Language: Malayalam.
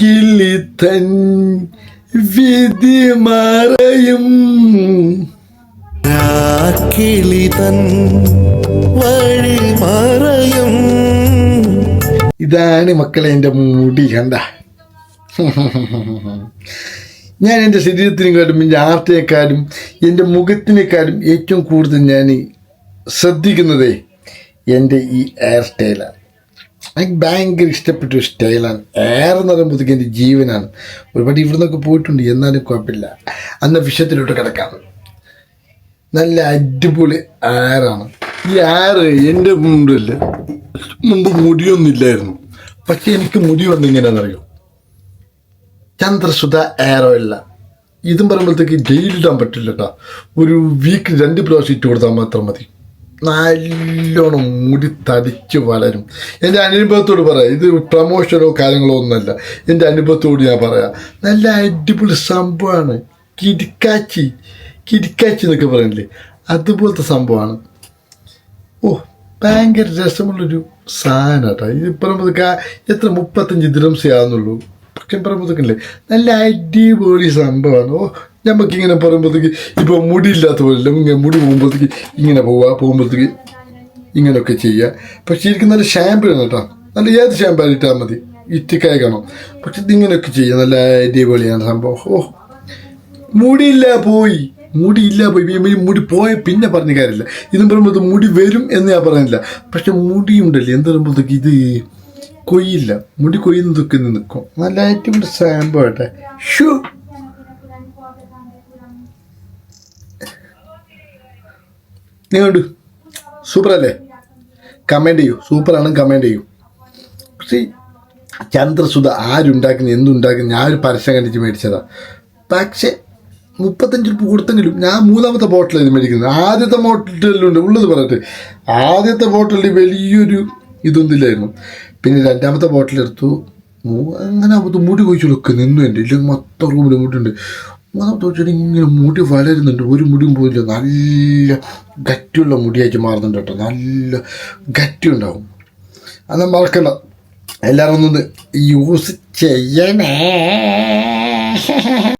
കിളിതൻ വിധി മറയും കിളിതൻ വഴി മറയും. ഇതാണ് മക്കളെ എൻ്റെ മുടി കണ്ട. ഞാൻ എൻ്റെ ശരീരത്തിനേക്കാളും എൻ്റെ ആർട്ടിനേക്കാളും എൻ്റെ മുഖത്തിനേക്കാളും ഏറ്റവും കൂടുതൽ ഞാൻ ശ്രദ്ധിക്കുന്നതേ എൻ്റെ ഈ ഹെയർ സ്റ്റൈലാണ്. എനിക്ക് ഭയങ്കര ഇഷ്ടപ്പെട്ടൊരു സ്റ്റൈലാണ്. ഹെയർ എന്ന് പറയുമ്പോഴത്തേക്ക് എൻ്റെ ജീവനാണ്. ഒരുപാട് ഇവിടെ നിന്നൊക്കെ പോയിട്ടുണ്ട്, എന്നാലും കുഴപ്പമില്ല. അന്ന വിഷയത്തിലോട്ട് കിടക്കാം. നല്ല അടിപൊളി ഹെയറാണ് ഈ ഹെയർ. എൻ്റെ മുമ്പ് മുടിയൊന്നുമില്ലായിരുന്നു, പക്ഷെ എനിക്ക് മുടി വന്നിങ്ങനെയാണെന്നറിയോ, ചന്ദ്രസുധ ഹെയർ ഓയിലല്ല. ഇതും പറയുമ്പോഴത്തേക്ക് ഡെയിലിടാൻ പറ്റില്ല കേട്ടോ. ഒരു വീക്കിൽ 2 പ്രാവശ്യം ഇട്ട് കൊടുത്താൽ മാത്രം മതി. നല്ലോണം മുടി തടിച്ച് വളരും. എൻ്റെ അനുഭവത്തോട് പറയാം, ഇത് പ്രമോഷനോ കാര്യങ്ങളോ ഒന്നുമല്ല, എൻ്റെ അനുഭവത്തോട് ഞാൻ പറയാം. നല്ല അടിപൊളി സംഭവമാണ്. കിടക്കാച്ചി എന്നൊക്കെ പറയില്ലേ, അതുപോലത്തെ സംഭവമാണ്. ഓ, ഭയങ്കര രസമുള്ളൊരു സാധനം കേട്ടോ. ഇത് പറയുമ്പോഴത്തേക്ക് എത്ര 35 ദിർഹംസേ ആകുന്നുള്ളൂ. പക്ഷെ പറയുമ്പോഴത്തേക്കല്ലേ നല്ല അടിപൊളി സംഭവമാണ്. ഓ, നമുക്കിങ്ങനെ പറയുമ്പോഴത്തേക്ക് ഇപ്പോൾ മുടിയില്ലാത്ത പോലെ ഇങ്ങനെ മുടി പോകുമ്പോഴത്തേക്ക് ഇങ്ങനെ പോകുമ്പോഴത്തേക്ക് ഇങ്ങനെയൊക്കെ ചെയ്യുക. പക്ഷെ ശരിക്കും നല്ല ഷാമ്പു ആണ് കേട്ടോ. നല്ല ഏത് ഷാമ്പു ഇട്ടാൽ മതി, ഇറ്റിക്കായ കാണും. പക്ഷെ ഇതിങ്ങനെയൊക്കെ ചെയ്യുക, നല്ല അടിപൊളിയാണ് സംഭവം. ഓ, മുടിയില്ല പോയി മുടി പോയ പിന്നെ പറഞ്ഞ കാര്യമില്ല. ഇതും പറയുമ്പോൾ മുടി വരും എന്ന് ഞാൻ പറയുന്നില്ല, പക്ഷെ മുടിയുണ്ടല്ലേ എന്ത് പറയുമ്പോഴത്തേക്ക് ഇത് കൊയ്യില്ല. മുടി കൊയ്യുന്നതൊക്കെ നിൽക്കും. നല്ല അടിപൊളി ഷാമ്പു ആട്ടെ. ഷൂ നിങ്ങളുണ്ട് സൂപ്പറല്ലേ? കമൻറ്റ് ചെയ്യൂ. സൂപ്പറാണ് കമൻറ്റ് ചെയ്യൂ. പക്ഷേ ചന്ദ്രസുധ ആരുണ്ടാക്കുന്ന എന്തുണ്ടാക്കുന്ന ഞാൻ ഒരു പരസ്യം കണ്ടിട്ട് മേടിച്ചതാണ്. പക്ഷേ 35 രൂപ കൊടുത്തെങ്കിലും ഞാൻ 3ാമത്തെ ബോട്ടിൽ ഇത് മേടിക്കുന്നത്. ആദ്യത്തെ ബോട്ടിലുണ്ട് ഉള്ളത് പറയട്ടെ, ആദ്യത്തെ ബോട്ടിലിൽ വലിയൊരു ഇതൊന്നുമില്ലായിരുന്നു. പിന്നെ 2ാമത്തെ ബോട്ടിലെടുത്തു. അങ്ങനെ മുടി കൊഴിച്ചൊക്കെ നിന്നു. എൻ്റെ ഇല്ലെങ്കിൽ മൊത്തം റൂമിൽ മുടിയുണ്ട്. 3ാമത്തെ വെച്ചാൽ ഇങ്ങനെ മുടി വളരുന്നുണ്ട്, ഒരു മുടിയും പോയില്ല. നല്ല ഗറ്റിയുള്ള മുടിയായിട്ട് മാറുന്നുണ്ട് കേട്ടോ. നല്ല ഗറ്റി ഉണ്ടാവും. അത് മറക്കണ്ട, എല്ലാവരും ഒന്നൊന്ന് യൂസ് ചെയ്യണേ.